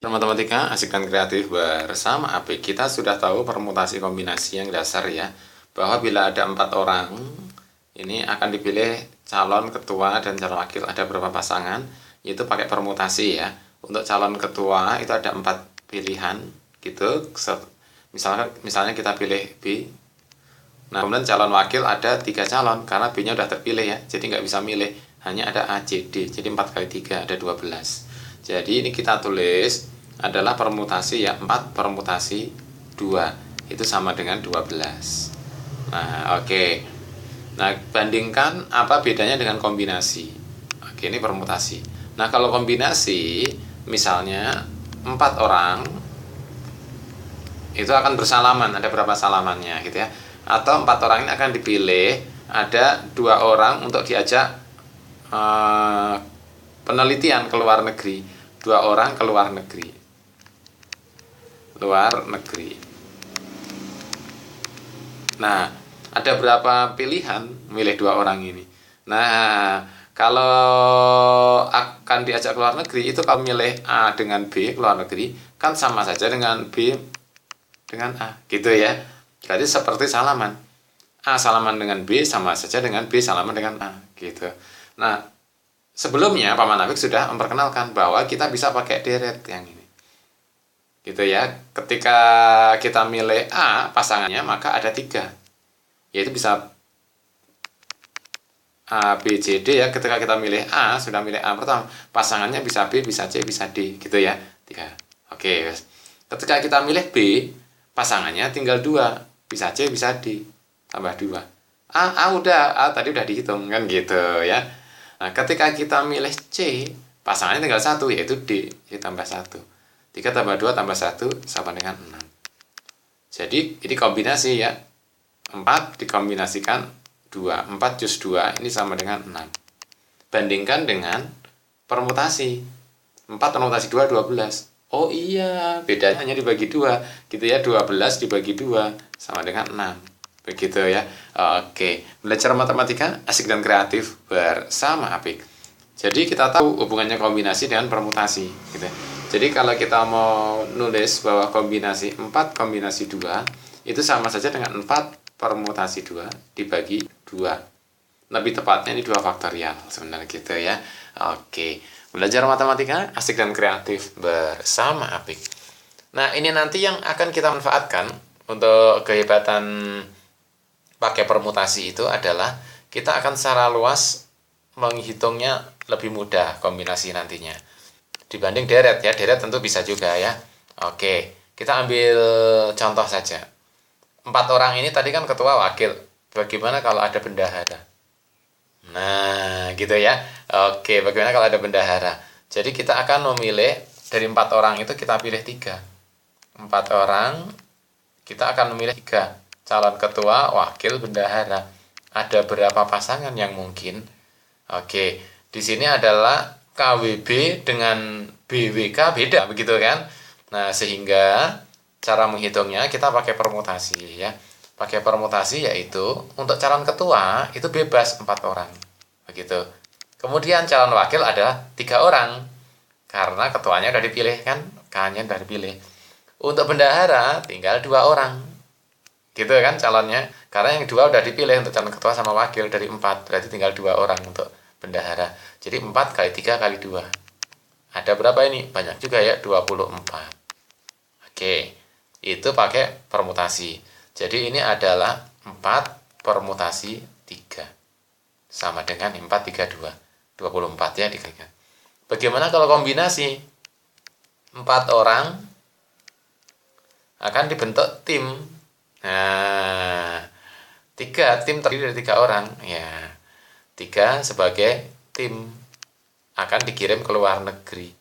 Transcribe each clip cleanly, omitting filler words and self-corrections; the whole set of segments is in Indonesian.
Matematika asik dan kreatif bersama Apik. Kita sudah tahu permutasi kombinasi yang dasar ya, bahwa bila ada 4 orang ini akan dipilih calon ketua dan calon wakil. Ada berapa pasangan, itu pakai permutasi ya. Untuk calon ketua itu ada 4 pilihan gitu. Misalnya kita pilih B. Nah, kemudian calon wakil ada 3 calon karena B nya udah terpilih ya, jadi nggak bisa milih, hanya ada A, C, D. Jadi 4 kali 3 ada 12. Jadi ini kita tulis adalah permutasi ya, 4 permutasi 2 itu sama dengan 12. Nah, oke. Nah, bandingkan apa bedanya dengan kombinasi. Oke, ini permutasi. Nah, kalau kombinasi misalnya 4 orang itu akan bersalaman, ada berapa salamannya gitu ya. Atau 4 orang ini akan dipilih, ada 2 orang untuk diajak penelitian ke luar negeri, 2 orang ke luar negeri. Nah, ada berapa pilihan milih 2 orang ini. Nah, kalau akan diajak ke luar negeri, itu kalau milih A dengan B ke luar negeri, kan sama saja dengan B dengan A, gitu ya. Jadi seperti salaman. A salaman dengan B sama saja dengan B salaman dengan A, gitu. Nah, sebelumnya Paman Apik sudah memperkenalkan bahwa kita bisa pakai deret yang ini. Gitu ya. Ketika kita milih A pasangannya, maka ada 3. Yaitu bisa A, B, C, D ya. Ketika kita milih A, sudah milih A pertama, pasangannya bisa B, bisa C, bisa D, gitu ya. 3. Oke, ketika kita milih B, pasangannya tinggal 2, bisa C, bisa D, tambah 2. A tadi udah dihitung kan gitu ya. Nah, ketika kita milih C, pasangannya tinggal 1, yaitu D, tambah 1. 3 tambah 2 tambah 1 sama dengan 6. Jadi ini kombinasi ya. 4 dikombinasikan 2. 4 jus 2 ini sama dengan 6. Bandingkan dengan permutasi. 4 permutasi 2, 12. Oh iya, bedanya hanya dibagi 2. Gitu ya, 12 dibagi 2 sama dengan 6. Begitu ya. Oke, belajar matematika asik dan kreatif bersama Apik. Jadi kita tahu hubungannya kombinasi dengan permutasi gitu. Jadi kalau kita mau nulis bahwa kombinasi 4 kombinasi 2 itu sama saja dengan 4 permutasi 2 dibagi 2. Lebih tepatnya ini 2 faktorial sebenarnya gitu ya. Oke, belajar matematika asik dan kreatif bersama Apik. Nah, ini nanti yang akan kita manfaatkan untuk kehebatan pakai permutasi itu adalah kita akan secara luas menghitungnya lebih mudah kombinasi nantinya dibanding deret ya. Deret tentu bisa juga ya. Oke, kita ambil contoh saja. 4 orang ini tadi kan ketua wakil. Bagaimana kalau ada bendahara? Nah, gitu ya. Oke, bagaimana kalau ada bendahara? Jadi kita akan memilih dari 4 orang itu kita pilih 3. 4 orang kita akan memilih 3 calon ketua, wakil, bendahara. Ada berapa pasangan yang mungkin? Oke, di sini adalah KWB dengan BWK beda, begitu kan? Nah, sehingga cara menghitungnya kita pakai permutasi ya. Pakai permutasi yaitu untuk calon ketua itu bebas 4 orang. Begitu. Kemudian calon wakil adalah 3 orang. Karena ketuanya udah dipilih kan? K-nya udah dipilih. Untuk bendahara tinggal 2 orang. Gitu kan calonnya. Karena yang 2 udah dipilih untuk calon ketua sama wakil dari 4. Berarti tinggal 2 orang untuk bendahara. Jadi 4 kali 3 kali 2. Ada berapa ini? Banyak juga ya, 24. Oke, itu pakai permutasi. Jadi ini adalah 4 permutasi 3. Sama dengan 4, 3, 2. 24 ya dikalikan. Bagaimana kalau kombinasi? 4 orang akan dibentuk tim. Nah, 3 tim terdiri dari 3 orang. Ya, 3 sebagai tim akan dikirim ke luar negeri.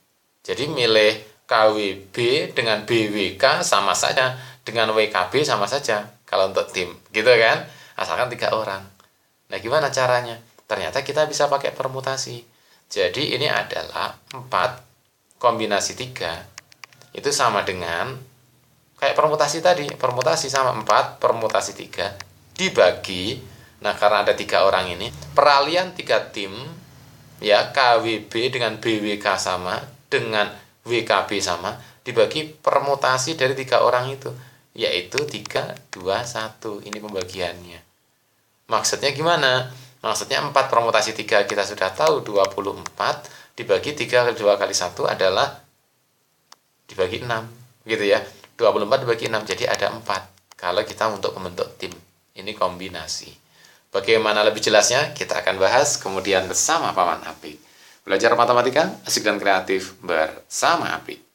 Jadi milih KWB dengan BWK sama saja, dengan WKB sama saja kalau untuk tim, gitu kan? Asalkan 3 orang. Nah, gimana caranya? Ternyata kita bisa pakai permutasi. Jadi ini adalah 4 kombinasi 3 itu sama dengan kayak permutasi tadi. Permutasi sama 4 permutasi 3 dibagi. Nah, karena ada 3 orang ini, peralihan 3 tim ya, KWB dengan BWK sama dengan WKB sama, dibagi permutasi dari 3 orang itu, yaitu 3, 2, 1. Ini pembagiannya. Maksudnya gimana? Maksudnya 4 permutasi 3 kita sudah tahu 24, dibagi 3 kali 2 kali 1 adalah dibagi 6, gitu ya. 24 dibagi 6, jadi ada 4 kalau kita untuk membentuk tim. Ini kombinasi. Bagaimana lebih jelasnya kita akan bahas kemudian bersama Paman Apik. Belajar matematika asik dan kreatif bersama Apik.